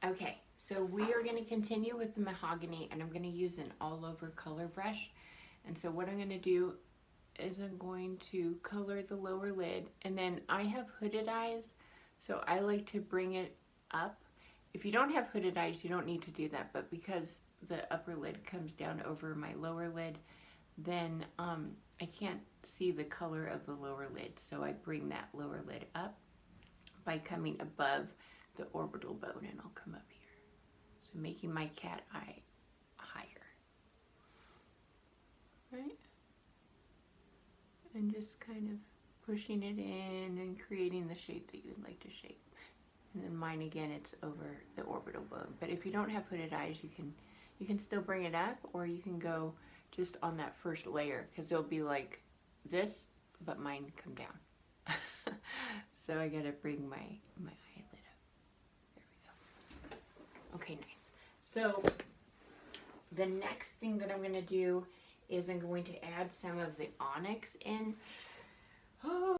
Okay, so we are going to continue with the mahogany, and I'm going to use an all over color brush. And so what I'm going to do is I'm going to color the lower lid, and then I have hooded eyes, so I like to bring it up. If you don't have hooded eyes, you don't need to do that, but because the upper lid comes down over my lower lid, then I can't see the color of the lower lid, so I bring that lower lid up by coming above the orbital bone, and I'll come up here. So making my cat eye higher, right? And just kind of pushing it in and creating the shape that you would like to shape. And then mine again, it's over the orbital bone. But if you don't have hooded eyes, you can still bring it up, or you can go just on that first layer, because it'll be like this, but mine come down. So I gotta bring my eyelid up. There we go. Okay, nice. So the next thing that I'm gonna do is I'm going to add some of the onyx in. Oh.